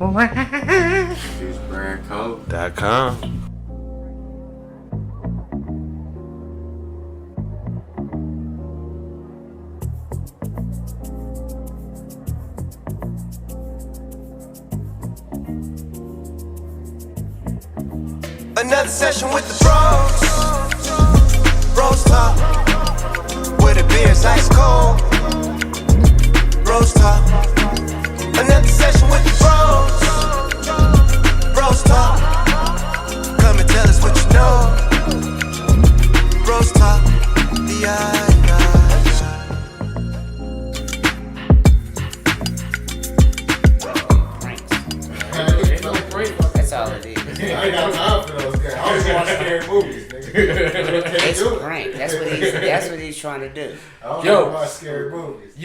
Use brand code.com. Another session with the bros talk, where the beer's ice cold. Bros talk. Another session with the bros talk. Come and tell us what you know. Bros talk. That's all it is. I ain't got time for those guys. I always watch scary movies, nigga. It's a prank. That's what he's trying to do. I don't watch scary movies.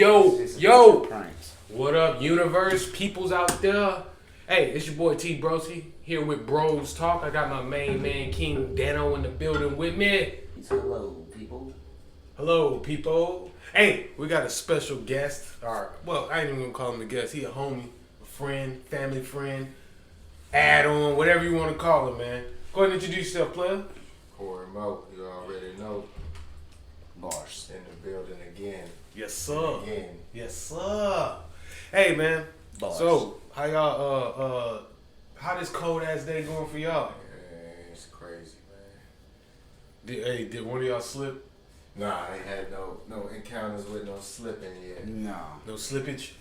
Yo, Pranks. what up, universe, peoples out there? Hey, it's your boy T-Broski here with BrosTalk. I got my main man, King DanO in the building with me. Hello, people. Hello, people. Hey, we got a special guest. I ain't even gonna call him a guest. He a homie, a friend, family friend, add-on, whatever you want to call him, man. Go ahead and introduce yourself, player. Cory Mo, you already know. Bars. In the building again. Yes, sir. Again. Yes, sir. Hey, man. Bars. So, how y'all, how this cold ass day going for y'all? Man, it's crazy, man. Did one of y'all slip? Nah, I ain't had no encounters with no slipping yet. No. No slippage?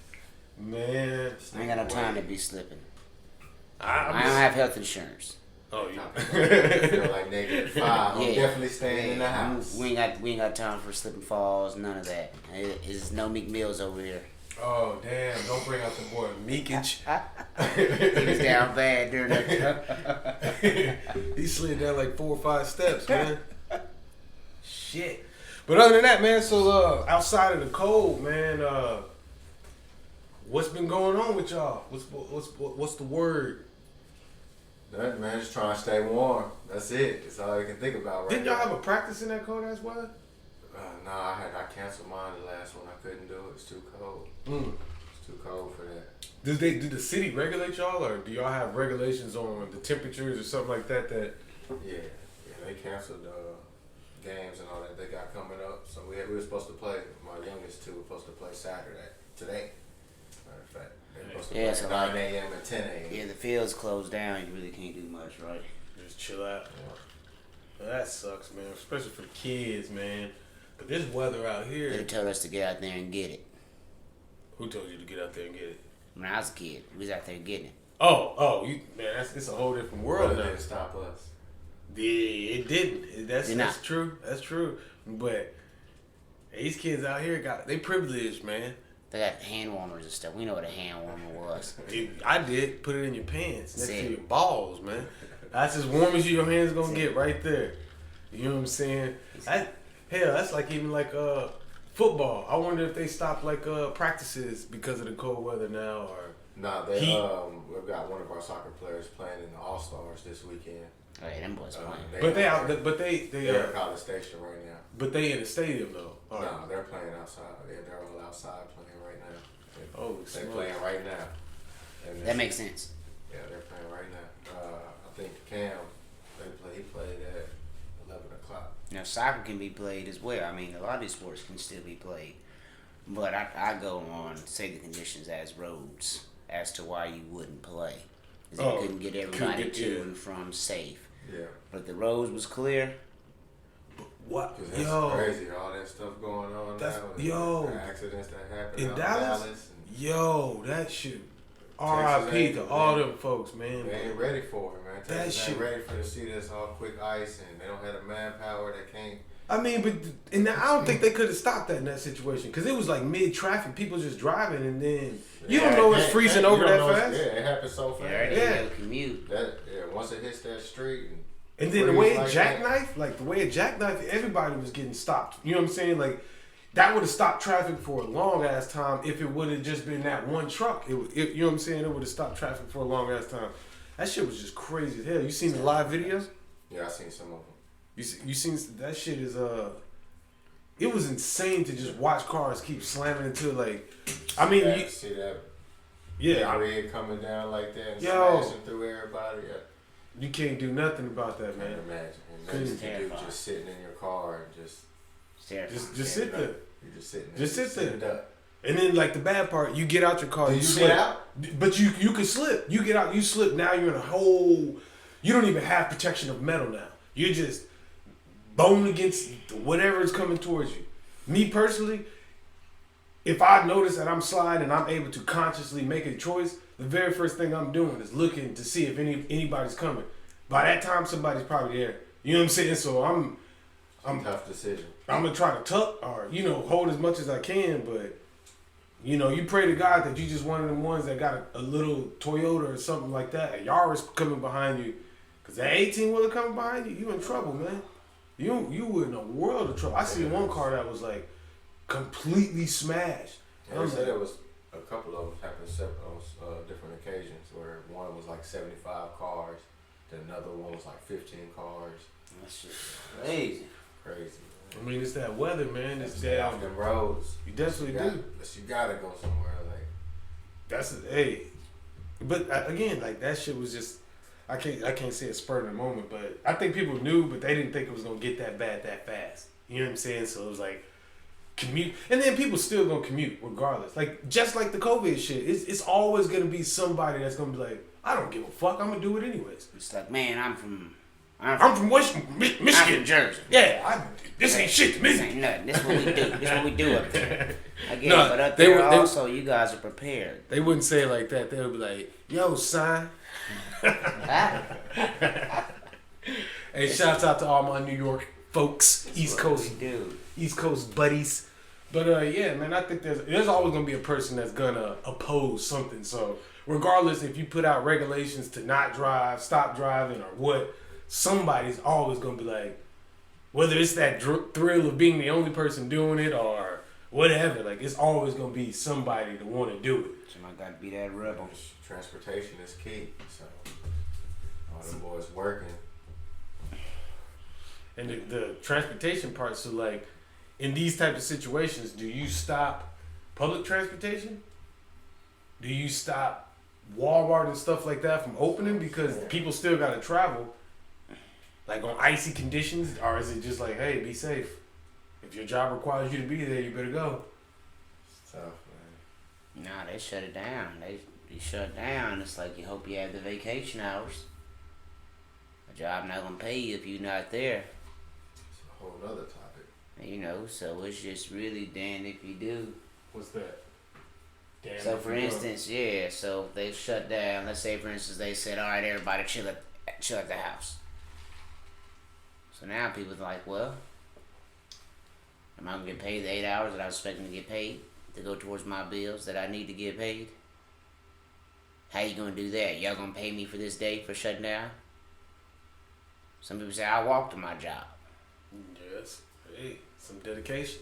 Man. I ain't got no time to be slipping. I I don't have health insurance. Oh, yeah. I feel like -5. I'm Yeah. definitely staying in the house. We ain't got time for slipping falls, none of that. It's no Meek Mills over here. Oh, damn. Don't bring out the boy Meekage. He was down bad during that. He slid down like 4 or 5 steps, man. Shit. But other than that, man, so outside of the cold, man, what's been going on with y'all? What's the word? Nothing, man. Just trying to stay warm. That's it. That's all I can think about right Didn't y'all now. have a practice in that cold ass weather? Nah, I canceled mine the last one. I couldn't do it. It's too cold. It's too cold for that. Do the city regulate y'all, or do y'all have regulations on the temperatures or something like that? Yeah, they canceled games and all that they got coming up. So we were supposed to play. My youngest two were supposed to play today. Matter of fact, they were supposed to play so 9 a.m. and 10 a.m. Yeah, the field's closed down. You really can't do much, right? Just chill out. Well, that sucks, man, especially for the kids, man. But this weather out here. They told us to get out there and get it. Who told you to get out there and get it? When I was a kid, we was out there getting it. It's a whole different world Weather now. didn't stop us. Yeah, it didn't. That's not. true. That's true. But these kids out here they privileged, man. They got hand warmers and stuff. We know what a hand warmer was. I did. Put it in your pants next See. to your balls, man. That's as warm as your hands gonna get right there. You know what I'm saying? That's like even like football. I wonder if they stopped like practices because of the cold weather now, or Nah, we've got one of our soccer players playing in the All Stars this weekend. Oh yeah, them boys playing. they're They're at College Station right now. but they in the stadium though. No, they're playing outside. They're all outside playing right now. They're smokes. playing right now. And That makes sense. Yeah, they're playing right now. I think Cam, he played at 11 o'clock. You know, soccer can be played as well. I mean, a lot of these sports can still be played. But I go on say the conditions as roads as to why you wouldn't play. Because you couldn't get everybody to and from safe. Yeah. But if the roads was clear. What? Because that's crazy, all that stuff going on now. The accidents that happen in out Dallas. That shit. Texas R.I.P. to all them folks, man. They ain't ready for it, man. That Texas shit. ain't ready for the sea that's all quick ice, and they don't have the manpower. They can't. I mean, I don't think they could have stopped that in that situation because it was like mid-traffic, people just driving, and then you don't know it's freezing over that fast. Yeah, it happens so fast. Yeah. Commute. Once it hits that street. And then the way it jackknifed, everybody was getting stopped. You know what I'm saying? Like, that would have stopped traffic for a long ass time if it would have just been that one truck. You know what I'm saying? It would have stopped traffic for a long ass time. That shit was just crazy as hell. You seen the live videos? Yeah, I seen some of them. You seen that shit is it was insane to just watch cars keep slamming into like. I mean, see that Yeah. Red coming down like that and Yo. smashing through everybody. Yeah. You can't do nothing about that, I man. can't imagine. And Couldn't nothing you do terrify. just sitting in your car and just Just sit there. You're just sitting there. Just sit there. sitting up. And then like the bad part, you get out your car, Did you slip. get out? But you can slip. You get out, you slip. Now you're in a whole. You don't even have protection of metal now. You're just bone against whatever is coming towards you. Me personally, if I notice that I'm sliding and I'm able to consciously make a choice, the very first thing I'm doing is looking to see if anybody's coming. By that time, somebody's probably there. You know what I'm saying? So I'm Tough decision. I'm gonna try to tuck or hold as much as I can, but you pray to God that you just one of them ones that got a little Toyota or something like that, a Yaris coming behind you, cause that 18-wheeler coming behind you, you in trouble, man. You were in a world of trouble. I seen one car that was like completely smashed. And they said there was a couple of them happened on different occasions where one was like 75 cars, then another one was like 15 cars. That's just crazy. Crazy. Man. I mean, it's that weather, man. It's Stay damn. off them roads. You definitely do. Unless you gotta go somewhere like. That's hey, but again, like that shit was just. I can't say a spur in the moment, but I think people knew, but they didn't think it was gonna get that bad that fast. You know what I'm saying? So it was like commute, and then people still gonna commute regardless. Like just like the COVID shit, it's always gonna be somebody that's gonna be like, I don't give a fuck, I'm gonna do it anyways. It's like, man, I'm from Michigan, I'm from Jersey. Yeah, this ain't shit to me. This ain't nothing. This what we do. This what we do up there. I get No, it, but up they there were- they- also, you guys are prepared. They wouldn't say it like that. They would be like, yo, son. Hey, shouts out to all my New York folks, East Coast, Dude. East Coast buddies. But yeah, man, I think there's always gonna be a person that's gonna oppose something. So regardless if you put out regulations to not drive, stop driving, or what, somebody's always gonna be like, whether it's that thrill of being the only person doing it or whatever, like it's always gonna be somebody to want to do it. Somebody got to be that rebel. Transportation is key. So all them boys working. And the transportation part, so like in these types of situations, do you stop public transportation? Do you stop Walmart and stuff like that from opening because people still got to travel? Like on icy conditions, or is it just like, hey, be safe? If your job requires you to be there, you better go. It's tough, man. Nah, they shut it down. They shut down. It's like you hope you have the vacation hours. A job not gonna pay you if you're not there. It's a whole other topic. So it's just really damned if you do. What's that? Damn. So for instance, so if they shut down, let's say for instance they said, all right, everybody chill at the house. So now people are like, well, am I gonna get paid the 8 hours that I was expecting to get paid to go towards my bills that I need to get paid? How you gonna do that? Y'all gonna pay me for this day for shutting down? Some people say I walk to my job. Yes. Hey, some dedication.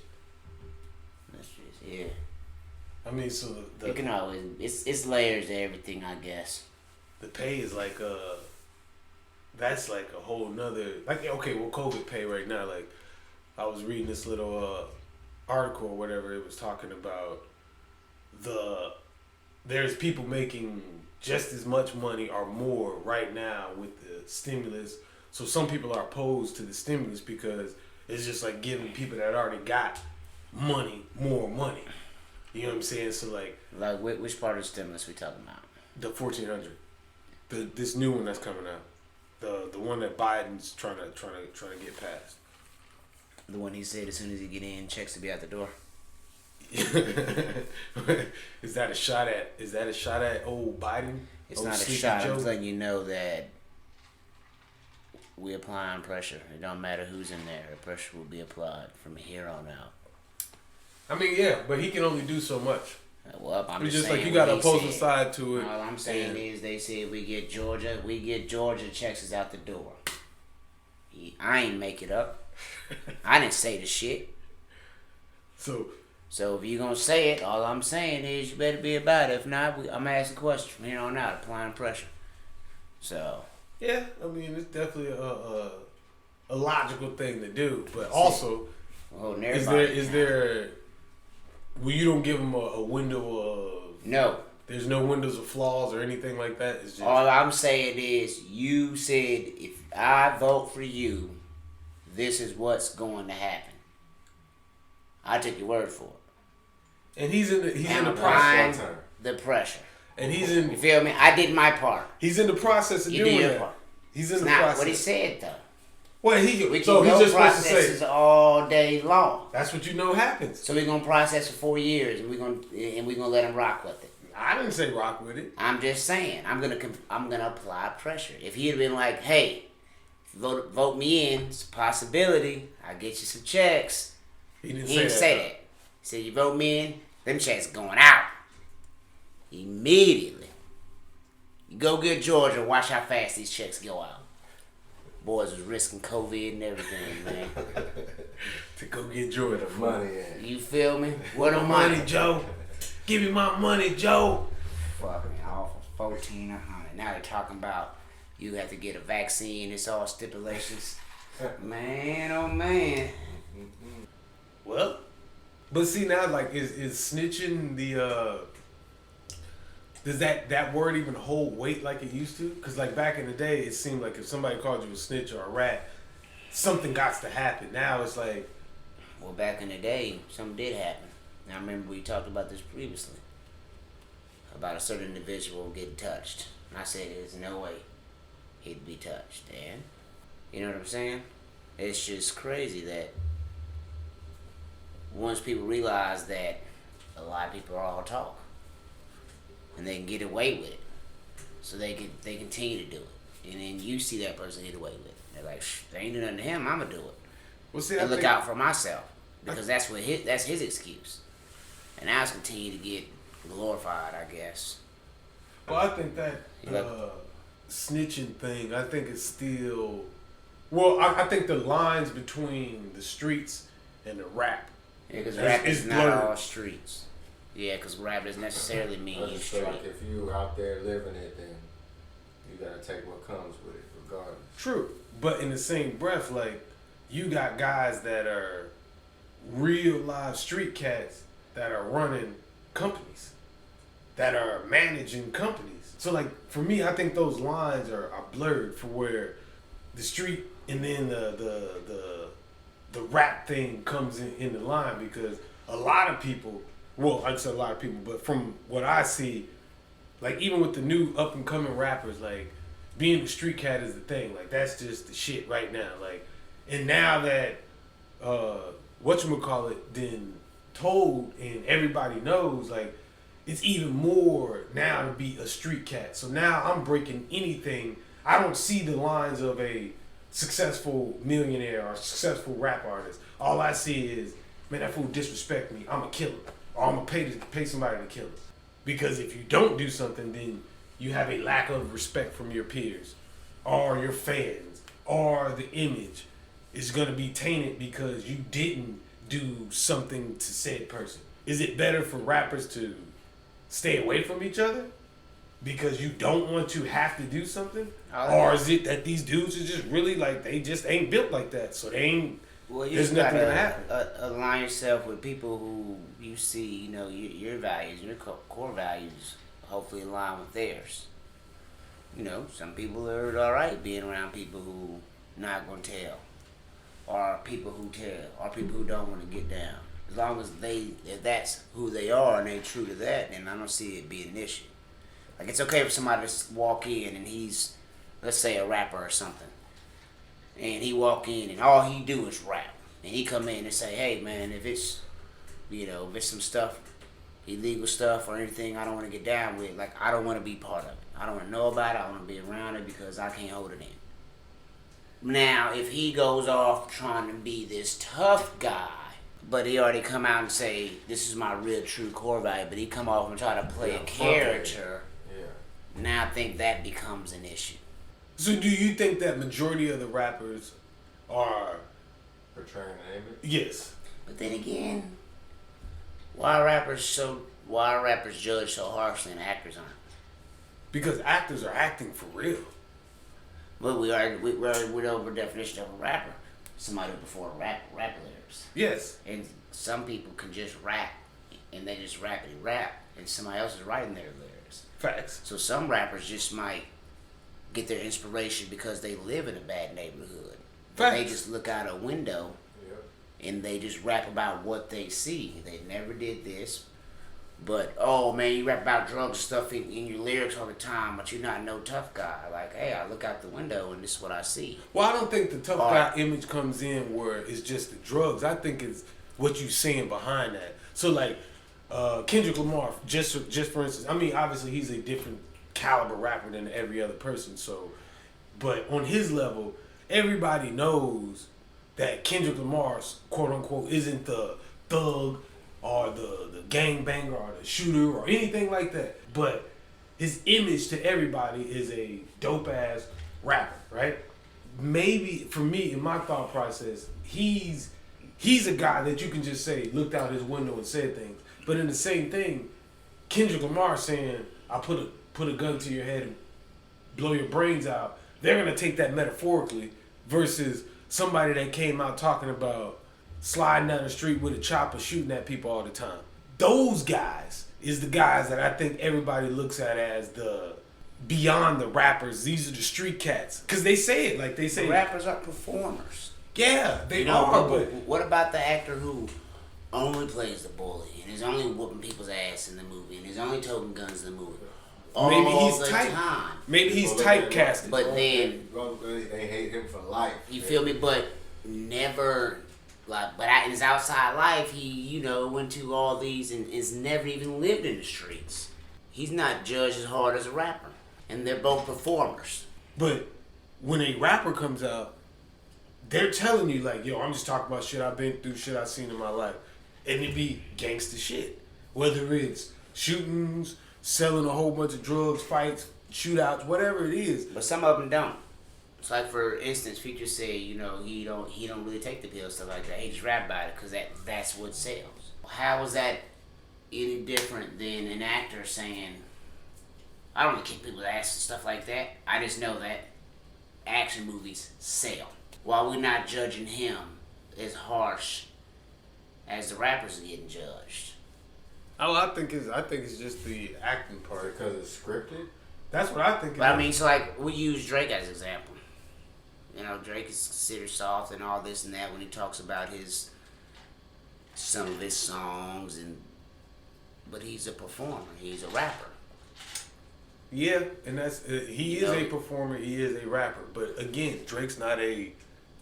That's just yeah. I mean, so You can always it's layers to everything, I guess. the pay is like that's like a whole nother, like, okay, well, COVID pay right now, like I was reading this little article or whatever, it was talking about there's people making just as much money or more right now with the stimulus. So some people are opposed to the stimulus because it's just like giving people that already got money more money. You know what I'm saying? So like which part of the stimulus we talking about? the 1400, this new one that's coming out, the one that Biden's trying to get passed. The one he said as soon as he get in, checks to be out the door. Is that a shot at old Biden? It's old not a Sleepy shot. Joe? I'm just letting you know that we applying pressure. It don't matter who's in there. The pressure will be applied from here on out. I mean, yeah, but he can only do so much. Well, I'm It's just just saying like you got to what he oppose the said. side to it. All I'm saying is they said we get Georgia, checks is out the door. I ain't make it up. I didn't say the shit. So if you gonna say it, all I'm saying is you better be about it. If not, I'm asking questions from here on out, applying pressure. So yeah, I mean, it's definitely a logical thing to do, but also is there well, you don't give them a window of no. There's no windows of flaws or anything like that. It's just all I'm saying is, you said if I vote for you, this is what's going to happen. I took your word for it. And he's in the process. process. The pressure. And he's in. You feel me? I did my part. He's in the process of You doing did your that. part. He's in It's the not process. what he said though. Well, We he's can just go supposed to processes say. all day long. That's what you know happens. So we're gonna process for 4 years, and we're gonna let him rock with it. I didn't say rock with it. I'm just saying, I'm gonna apply pressure. If he had been like, "Hey, vote me in, it's a possibility. I get you some checks." He didn't He didn't say that. He said, "You vote me in, them checks going out immediately." You go get Georgia, watch how fast these checks go out. Boys was risking COVID and everything, man. To go get Georgia. Money. You feel me? What the Money, money? Joe. Give me my money, Joe. Fuck me, all for 1,400. Now they're talking about you have to get a vaccine. It's all stipulations. Man, oh man. Well, but see now, like, is snitching the does that word even hold weight like it used to? Because like back in the day, it seemed like if somebody called you a snitch or a rat, something got to happen. Now it's like, Well, back in the day, something did happen. I remember we talked about this previously. About a certain individual getting touched. And I said there's no way he'd be touched. And, you know what I'm saying? It's just crazy that once people realize that a lot of people are all talk. And they can get away with it. So they continue to do it. And then you see that person get away with it. They're like, they ain't do nothing to him, I'ma do it. well, see, And look out for myself. Because that's his excuse. And now it's continue to get glorified, I guess. Well, I think that Like- snitching thing, I think it's still. Well, I think the lines between the streets and the rap. Yeah, because It's- rap is it's not blurred. all streets. Yeah, because rap doesn't necessarily mean I you just feel street. like if you out there living it, then you gotta take what comes with it, regardless. True. But in the same breath, like, you got guys that are real live street cats that are running companies, that are managing companies. So, like, for me, I think those lines are blurred for where the street and then the rap thing comes in the line, because a lot of people, well, I'd say a lot of people, but from what I see, like, even with the new up and coming rappers, like, being a street cat is the thing. Like, that's just the shit right now. Like, and now that whatchamacallit then told and everybody knows, like, it's even more now to be a street cat. So now I'm breaking anything. I don't see the lines of a successful millionaire or successful rap artist. All I see is, man, that fool disrespect me, I'm a killer. Or I'm gonna pay somebody to kill him. Because if you don't do something, then you have a lack of respect from your peers or your fans, or the image is gonna be tainted because you didn't do something to said person. Is it better for rappers to stay away from each other because you don't want to have to do something? Or is it that these dudes are just really like, they just ain't built like that, so they ain't. Well, you There's just nothing gotta gonna happen. align yourself with people who you see, you know, your values, your core values, hopefully align with theirs. You know, some people are alright being around people who not gonna tell, or people who tell, or people who don't want to get down. As long as if that's who they are and they true to that, then I don't see it being an issue. Like, it's okay for somebody to walk in and he's, let's say, a rapper or something. And he walk in and all he do is rap. And he come in and say, hey man, if it's, you know, if it's some stuff, illegal stuff or anything I don't want to get down with, like, I don't want to be part of it. I don't want to know about it. I want to be around it because I can't hold it in. Now, if he goes off trying to be this tough guy, but he already come out and say, this is my real true core value, but he come off and try to play a character, now I think that becomes an issue. So do you think that majority of the rappers are Portraying an image? yes? But then again, why are rappers judged so harshly and actors aren't? Because actors are acting for real. Well, we went over the definition of a rapper. Somebody who perform rap lyrics. Yes. And some people can just rap, and they just rap, and somebody else is writing their lyrics. times. Facts. So some rappers just might get their inspiration because they live in a bad neighborhood. Facts. They just look out a window and they just rap about what they see. They never did this. But, oh man, you rap about drugs and stuff in your lyrics all the time, but you're not no tough guy. Like, hey, I look out the window and this is what I see. Well, I don't think the tough guy image comes in where it's just the drugs. I think it's what you seeing behind that. So, like, Kendrick Lamar, just for instance, I mean, obviously he's a different caliber rapper than every other person. So, but on his level, everybody knows that Kendrick Lamar's quote unquote isn't the thug or the gangbanger or the shooter or anything like that. But his image to everybody is a dope ass rapper, right? Maybe for me, in my thought process, he's a guy that you can just say looked out his window and said things. But in the same thing, Kendrick Lamar saying, I put a gun to your head and blow your brains out, they're gonna take that metaphorically versus somebody that came out talking about sliding down the street with a chopper shooting at people all the time. Those guys is the guys that I think everybody looks at as the beyond the rappers. These are the street cats. Because they say it like they say. The rappers are performers. Yeah, they are. But what about the actor who only plays the bully and is only whooping people's ass in the movie and is only toting guns in the movie? Maybe he's time. Maybe he's typecasted. But then they hate him for life. You feel me? But never in his outside life, he went to all these and is never even lived in the streets. He's not judged as hard as a rapper, and they're both performers. But when a rapper comes out, they're telling you like, yo, I'm just talking about shit I've been through, shit I've seen in my life, and it be gangster shit. Whether it's shootings, selling a whole bunch of drugs, fights, shootouts, whatever it is. But some of them don't. It's like, for instance, Future said, he don't really take the pills, stuff like that. He just rap about it because that's what sells. How is that any different than an actor saying, I don't want to kick people's ass and stuff like that. I just know that action movies sell. While we're not judging him as harsh as the rappers are getting judged. Oh, I think it's just the acting part because it's scripted. That's what I think. But I mean, so like we use Drake as an example. Drake is considered soft and all this and that when he talks about some of his songs, but he's a performer. He's a rapper. Yeah, and that's he is a performer. He is a rapper. But again, Drake's not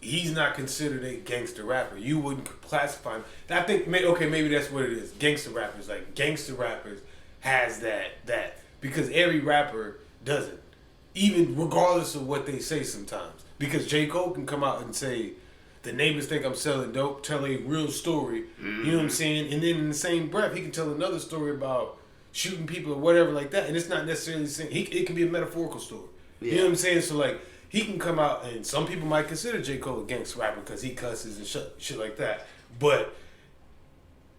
he's not considered a gangster rapper. You wouldn't classify him. I think maybe that's what it is. Gangster rappers, like gangster rappers, has that because every rapper doesn't, even regardless of what they say sometimes. Because J. Cole can come out and say, the neighbors think I'm selling dope, tell a real story, you know what I'm saying? And then in the same breath, he can tell another story about shooting people or whatever like that. And it's not necessarily the same. It can be a metaphorical story. Yeah. You know what I'm saying? So like, he can come out and some people might consider J. Cole a gangster rapper because he cusses and shit like that. But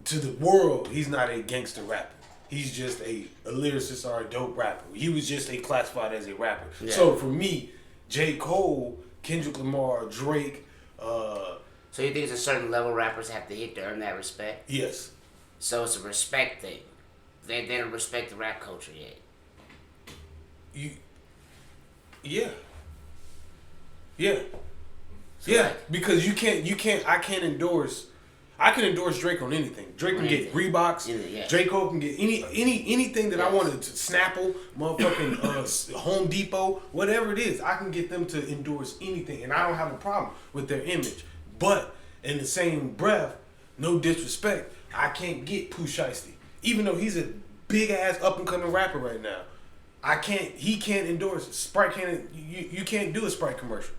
to the world, he's not a gangster rapper. He's just a lyricist or a dope rapper. He was just classified as a rapper. Yeah. So for me, J. Cole, Kendrick Lamar, Drake. So you think it's a certain level rappers have to hit to earn that respect? Yes. So it's a respect thing. They don't respect the rap culture yet. Yeah. So like, because I can endorse Drake on anything. Drake can get Reeboks. Yeah. J. Cole can get anything that I wanted to Snapple, motherfucking Home Depot, whatever it is. I can get them to endorse anything, and I don't have a problem with their image. But in the same breath, no disrespect, I can't get Pooh Shiesty, even though he's a big ass up and coming rapper right now. He can't endorse Sprite. You can't do a Sprite commercial,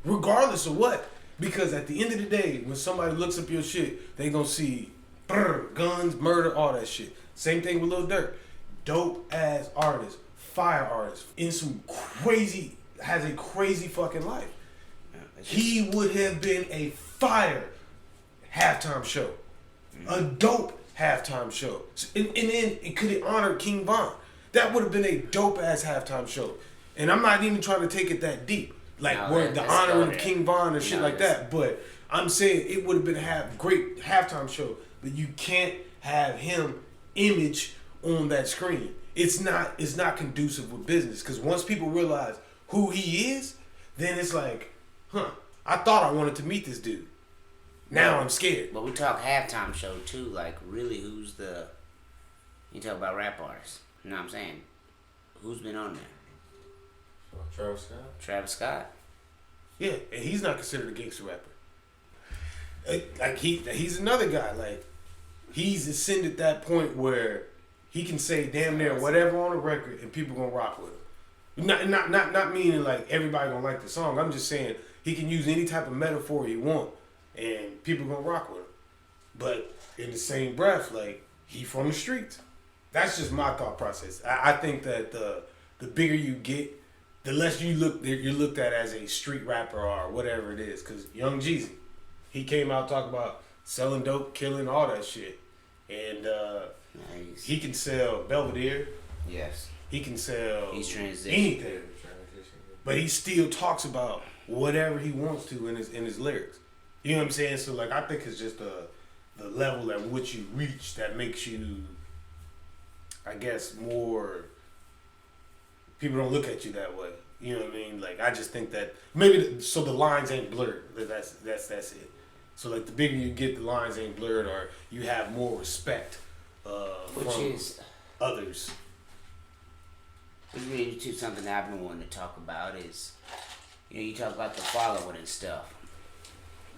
regardless of what. Because at the end of the day, when somebody looks up your shit, they gonna see guns, murder, all that shit. Same thing with Lil Durk. Dope ass artist, fire artist, has a crazy fucking life. He would have been a fire halftime show. A dope halftime show. And then it could have honored King Von. That would have been a dope ass halftime show. And I'm not even trying to take it that deep. Like the honoring of King Von and shit like that. But I'm saying it would have been a great halftime show. But you can't have him image on that screen. it's not conducive with business. Because once people realize who he is, then it's like, I thought I wanted to meet this dude. Now I'm scared. But we talk halftime show too. Like, really, who's the? You talk about rap artists. You know what I'm saying? Who's been on there? Travis Scott. Travis Scott. Yeah, and he's not considered a gangster rapper. Like he's another guy. Like he's ascended that point where he can say damn near whatever on the record and people gonna rock with him. Not meaning like everybody gonna like the song. I'm just saying he can use any type of metaphor he want and people gonna rock with him. But in the same breath, like he from the streets. That's just my thought process. I think that the bigger you get, the less you're looked at as a street rapper or whatever it is. Cause Young Jeezy, he came out talking about selling dope, killing, all that shit. And Nice. he can sell Belvedere. Yes. He can sell He's transitioned. anything. But he still talks about whatever he wants to in his lyrics. You know what I'm saying? So like I think it's just the level at which you reach that makes you, I guess, more. People don't look at you that way. You know what I mean? Like I just think that maybe so the lines ain't blurred. That's it. So like the bigger you get, the lines ain't blurred, or you have more respect from others. Which brings you to something that I've been wanting to talk about is, you talk about the following and stuff.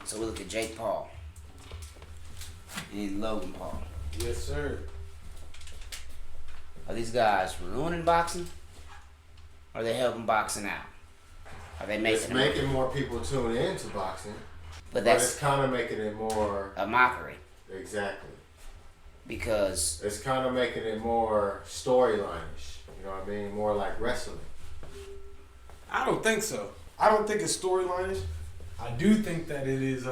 So we look at Jake Paul and Logan Paul. Yes, sir. Are these guys ruining boxing? Or are they helping boxing out? Are they making It's making more people tune into boxing. But it's kind of making it more a mockery. Exactly. Because it's kind of making it more storyline-ish. You know what I mean? More like wrestling. I don't think so. I don't think it's storyline-ish. I do think that it is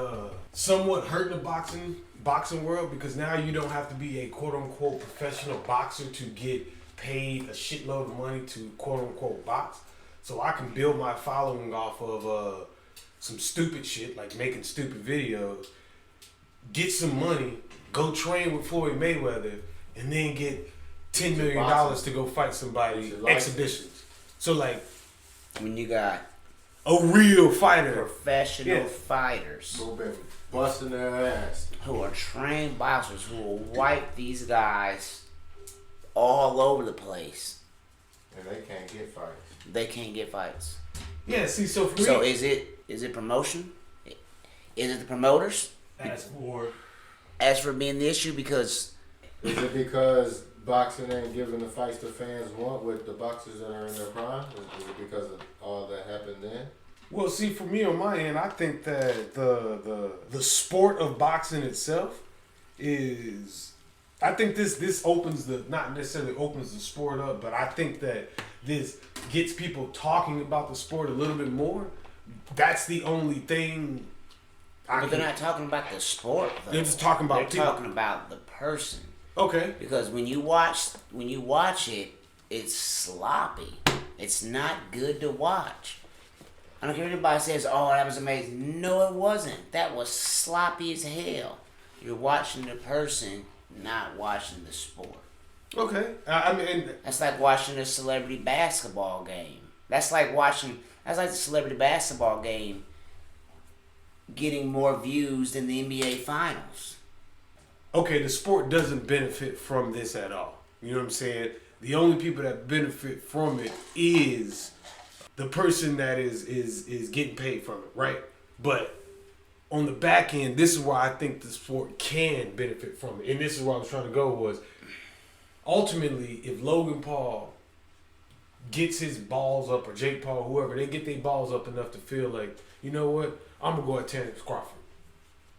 somewhat hurting the boxing world because now you don't have to be a quote-unquote professional boxer to get paid a shitload of money to quote-unquote box. So I can build my following off of some stupid shit, like making stupid videos, get some money, go train with Floyd Mayweather, and then get $10 million to go fight somebody exhibitions. So like, when you got a real fighter, professional fighters who've been busting their ass, who are trained boxers, who will wipe these guys all over the place, and they can't get fights. They can't get fights. Yeah, see, so for me, so is it promotion? Is it the promoters? As for being the issue, because is it because boxing ain't giving the fights the fans want with the boxers that are in their prime? Is it because of all that happened then? Well, see, for me on my end, I think that the sport of boxing itself is, I think this opens not necessarily opens the sport up, but I think that this gets people talking about the sport a little bit more. That's the only thing. But they're not talking about the sport, though. They're just talking about They're talking about the person. Okay. Because when you watch it, it's sloppy. It's not good to watch. I don't care if anybody says, "Oh, that was amazing." No, it wasn't. That was sloppy as hell. You're watching the person, not watching the sport. Okay. I mean, that's like watching a celebrity basketball game. That's like the celebrity basketball game getting more views than the NBA Finals. Okay, the sport doesn't benefit from this at all. You know what I'm saying? The only people that benefit from it is the person that is getting paid from it, right? But on the back end, this is where I think the sport can benefit from it. And this is where I was trying to go was, ultimately, if Logan Paul gets his balls up, or Jake Paul, whoever, they get their balls up enough to feel like, you know what, I'm going to go at Terrence Crawford.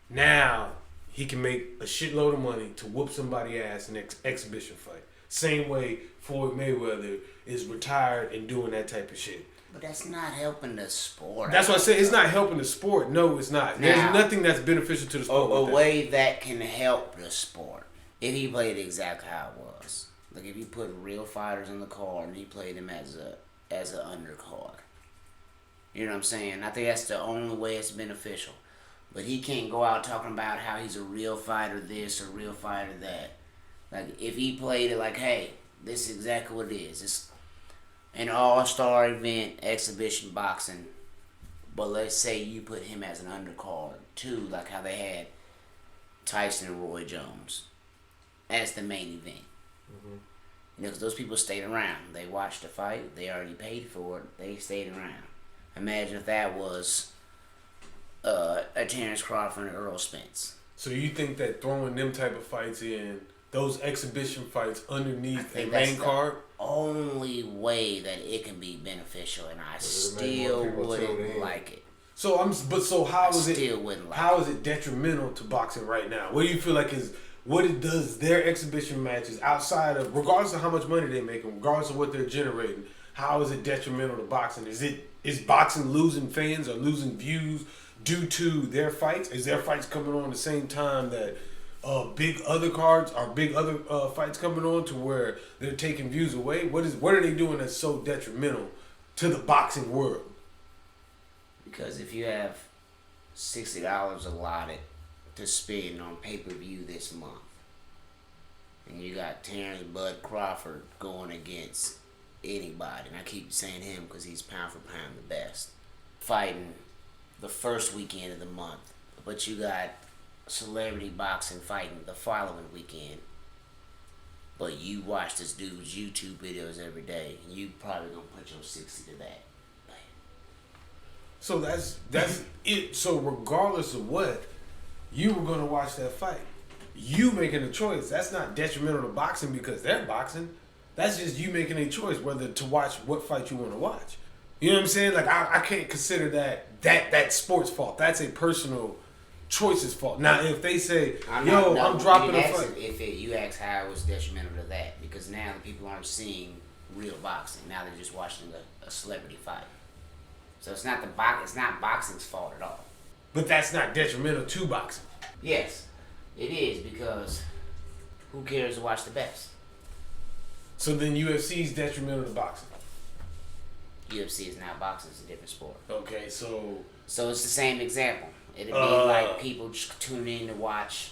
Now, he can make a shitload of money to whoop somebody's ass in an exhibition fight. Same way Floyd Mayweather is retired and doing that type of shit. But that's not helping the sport. That's what I say. It's not helping the sport. No, it's not. There's nothing that's beneficial to the sport. A way that can help the sport. If he played exactly how it was. Like if you put real fighters on the card and he played them as an undercard. You know what I'm saying? I think that's the only way it's beneficial. But he can't go out talking about how he's a real fighter this or real fighter that. Like if he played it like, hey, this is exactly what it is. It's an all-star event, exhibition boxing. But let's say you put him as an undercard too, like how they had Tyson and Roy Jones as the main event. Mm-hmm. You know, 'cause those people stayed around. They watched the fight. They already paid for it. They stayed around. Imagine if that was a Terrence Crawford and Earl Spence. So you think that throwing them type of fights in, those exhibition fights underneath a main card? Only way that it can be beneficial, and I still wouldn't like it. So how is it? Still wouldn't like how is it detrimental to boxing right now? What do you feel like is what it does their exhibition matches outside of, regardless of how much money they make, and regardless of what they're generating? How is it detrimental to boxing? Is boxing losing fans or losing views due to their fights? Is their fights coming on the same time that big other fights coming on to where they're taking views away? What are they doing that's so detrimental to the boxing world? Because if you have $60 allotted to spend on pay-per-view this month, and you got Terrence Bud Crawford going against anybody, and I keep saying him because he's pound for pound the best, fighting the first weekend of the month, but you got celebrity boxing fighting the following weekend, but you watch this dude's YouTube videos every day, and you probably gonna put your 60 to that. So that's it. So regardless of what, you were gonna watch that fight. You making a choice. That's not detrimental to boxing because they're boxing. That's just you making a choice whether to watch what fight you want to watch. You know what I'm saying? Like I can't consider that sports fault. That's a personal choice's fault. Now if they say, I'm dropping a fight. You ask how it was detrimental to that, because now the people aren't seeing real boxing. Now they're just watching a celebrity fight. So it's not boxing's fault at all. But that's not detrimental to boxing. Yes, it is, because who cares to watch the best? So then UFC's detrimental to boxing. UFC is not boxing; it's a different sport. Okay, so it's the same example. It'd be like people just tuning in to watch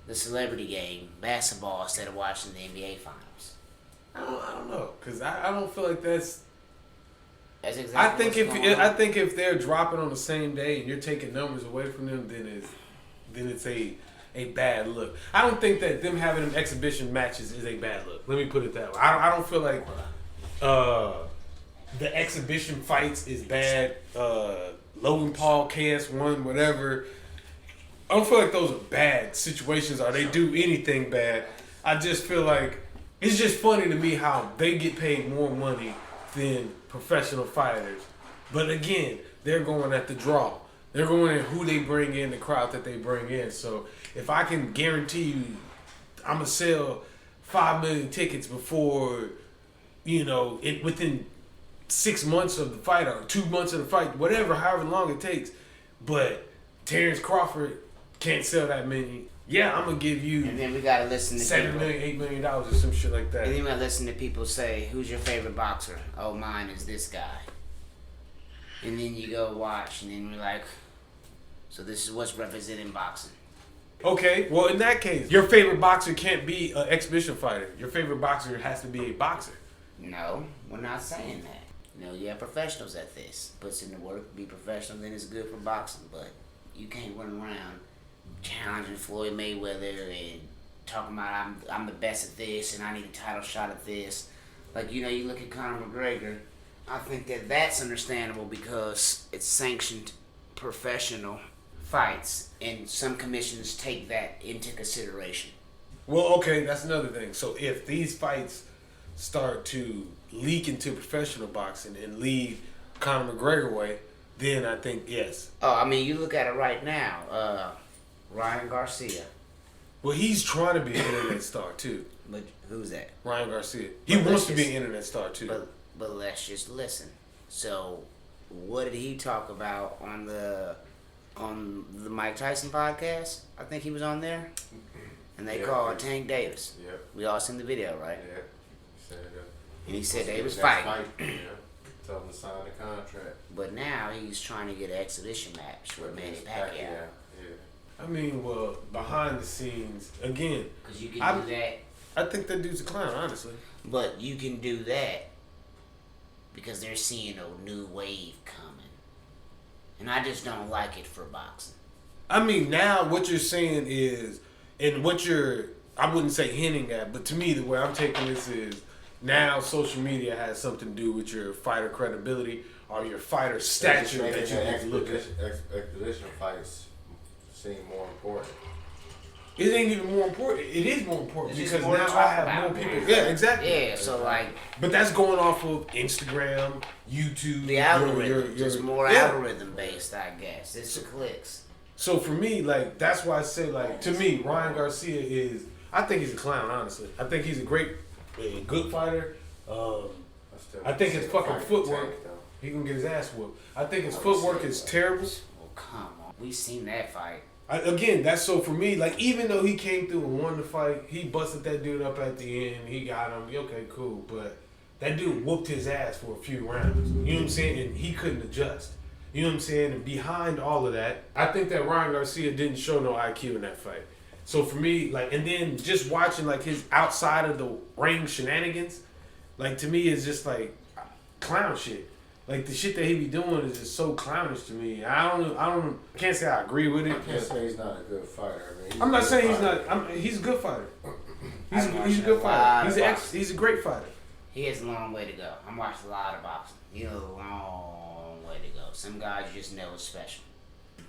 the celebrity game, basketball, instead of watching the NBA finals. I don't know, because I don't feel like that's. That's exactly. I think if they're dropping on the same day and you're taking numbers away from them, then it's a bad look. I don't think that them having them exhibition matches is a bad look. Let me put it that way. I don't feel like the exhibition fights is bad. Logan Paul, KS1, whatever. I don't feel like those are bad situations or they do anything bad. I just feel like it's just funny to me how they get paid more money than professional fighters. But again, they're going at the draw. They're going at who they bring in, the crowd that they bring in. So if I can guarantee you I'm going to sell 5 million tickets before, within 6 months of the fight or 2 months of the fight, however long it takes, but Terrence Crawford can't sell that many. Yeah, I'm gonna give you. And then we gotta listen to $7 million, $8 million or some shit like that. And then we gotta listen to people say, "Who's your favorite boxer?" "Oh, mine is this guy." And then you go watch, and then you're like, "So this is what's representing boxing." Okay, well in that case, your favorite boxer can't be an exhibition fighter. Your favorite boxer has to be a boxer. No, we're not saying that. You have professionals at this. Puts in the work, be professional, then it's good for boxing. But you can't run around challenging Floyd Mayweather and talking about I'm the best at this and I need a title shot at this. Like, you look at Conor McGregor, I think that's understandable because it's sanctioned professional fights and some commissions take that into consideration. Well, okay, that's another thing. So if these fights start to leak into professional boxing and lead Conor McGregor way, then I think yes. Oh, you look at it right now. Ryan Garcia. Well, he's trying to be an internet star too. But who's that? Ryan Garcia. He wants to be an internet star too. But let's just listen. So, what did he talk about on the Mike Tyson podcast? I think he was on there, and they called Tank Davis. Yep. We all seen the video, right? Yeah. And he said they was fighting. Yeah. Tell him to sign the contract. But now he's trying to get an exhibition match with Manny Pacquiao. Yeah. Well, behind the scenes, again. Because you can do that I think that dude's a clown, honestly. But you can do that because they're seeing a new wave coming. And I just don't like it for boxing. I mean, now what you're saying is, and what you're, I wouldn't say hinting at, but to me, the way I'm taking this is, now social media has something to do with your fighter credibility or your fighter stature that you can look at. Exhibition fights seem more important. It ain't even more important. It is more important It's because more now to I talk have about more people. now. Yeah, exactly. Yeah, so like But that's going off of Instagram, YouTube. the algorithm, just more yeah. algorithm based, I guess. It's the clicks. So for me, like, that's why I say, like, to me, Ryan Garcia is, I think he's a clown, honestly. I think he's a good fighter. I think his fucking footwork, he gonna get his ass whooped. I think his footwork is terrible. Well, come on. We've seen that fight. Again, that's so for me, like, even though he came through and won the fight, he busted that dude up at the end, he got him, okay, cool, but that dude whooped his ass for a few rounds. You know what I'm saying? And he couldn't adjust. You know what I'm saying? And behind all of that, I think that Ryan Garcia didn't show no IQ in that fight. So for me, like, and then just watching, like, his outside of the ring shenanigans, like, to me, is just, like, clown shit. Like, the shit that he be doing is just so clownish to me. I can't say I agree with it. I can't say he's not a good fighter. I mean, I'm not saying he's not. He's a good fighter. He's a good fighter. He's a great fighter. He has a long way to go. I'm watching a lot of boxing. He has a long way to go. Some guys you just know is special.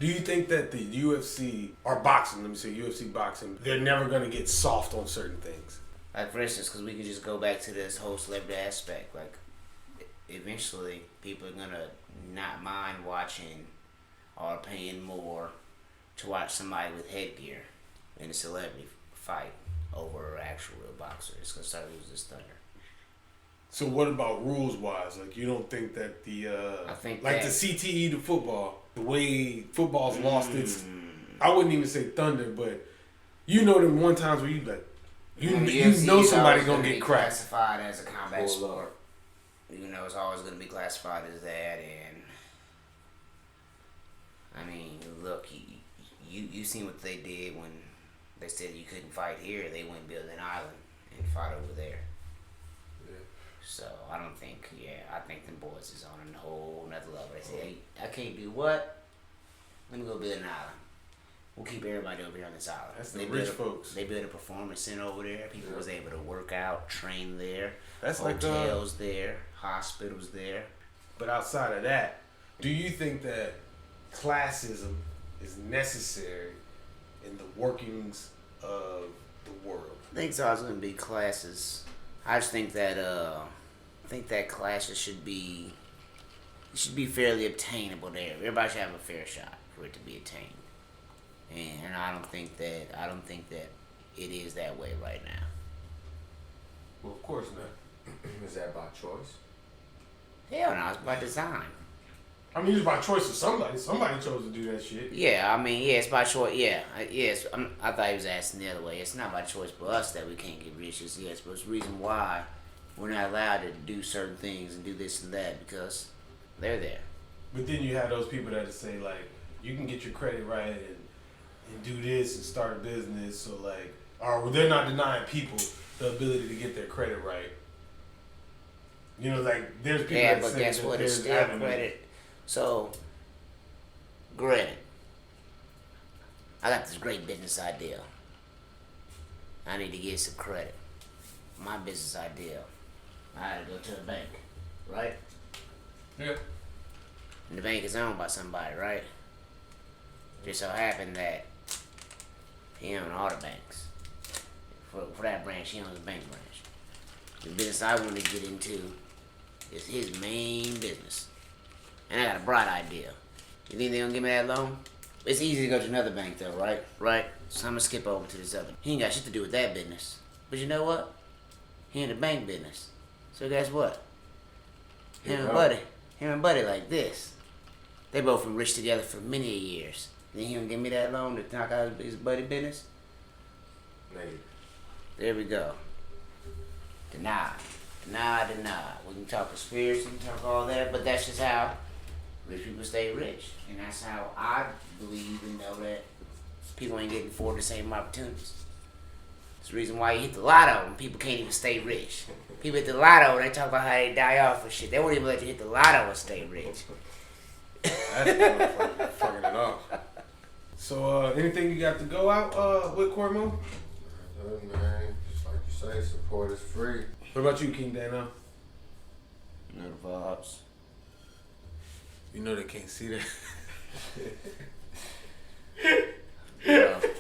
Do you think that the UFC or boxing, let me say UFC boxing, they're never gonna get soft on certain things? Like, for instance, because we could just go back to this whole celebrity aspect. Like, eventually, people are gonna not mind watching or paying more to watch somebody with headgear in a celebrity fight over an actual real boxer. It's gonna start losing its thunder. So what about rules wise? Like, you don't think that the I think like that, the CTE to football, the way football's lost its, I wouldn't even say thunder, but you know them one times where you like you know somebody gonna get cracked. Classified as a combat sport. You know, it's always gonna be classified as that, and I mean, look, you seen what they did when they said you couldn't fight here. They went and built an island and fought over there. So I don't think, I think them boys is on a whole nother level. They say, hey, I can't do what? Let me go build an island. We'll keep everybody over here on this island. That's the rich folks. They built a performance center over there. People was able to work out, train there. That's hotels there, hospitals there. But outside of that, do you think that classism is necessary in the workings of the world? I think it's always going to be classes. I just think that classes should be fairly obtainable there. Everybody should have a fair shot for it to be attained. And I don't think that it is that way right now. Well, of course not. Is that by choice? Hell no, it's by design. I mean, it's by choice of somebody. Somebody chose to do that shit. Yeah, I mean, yeah, it's by choice. Yeah, yes. I thought he was asking the other way. It's not by choice for us that we can't get rich. It's yes, but it's the reason why we're not allowed to do certain things and do this and that because they're there. But then you have those people that say like, you can get your credit right and do this and start a business. So like, or they're not denying people the ability to get their credit right. You know, like there's people that but say guess that what? It's there's still credit. So, granted, I got this great business idea. I need to get some credit. My business idea. I had to go to the bank, right? Yeah. And the bank is owned by somebody, right? Just so happened that he owns all the banks. For that branch, he owns the bank branch. The business I want to get into is his main business. And I got a bright idea. You think they gonna give me that loan? It's easy to go to another bank though, right? Right? So I'm gonna skip over to this other. He ain't got shit to do with that business. But you know what? He in the bank business. So guess what? Him and Buddy like this. They both been rich together for many years. Then he gonna give me that loan to knock out his Buddy business? Maybe. There we go. Deny. We can talk conspiracy, we can talk all that, but that's just how rich people stay rich. And that's how I believe and know that people ain't getting afford the same opportunities. It's the reason why you hit the lotto and people can't even stay rich. People hit the lotto and they talk about how they die off and shit. They won't even let you hit the lotto and stay rich. That's fucking it off. So, anything you got to go out with Cory Mo? Man, just like you say, support is free. What about you, King DanO? You know the vibes. You know they can't see that.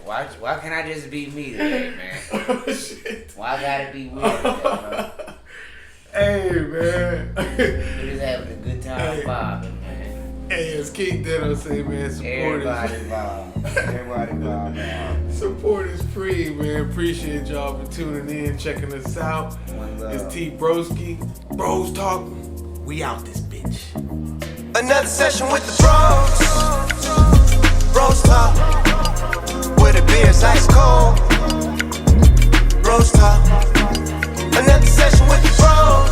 Why can't I just be me today, man? Oh, shit. Why I gotta be weird today, bro? Hey, man. We're just having a good time vibing, man. Hey, as King DanO say, man, Everybody vibe, man. Support is free, man. Appreciate y'all for tuning in, checking us out. One love. It's T-Broski. BrosTalk. We out this bitch. Another session with the bros. BrosTalk. Where the beer's ice cold. BrosTalk. Another session with the bros.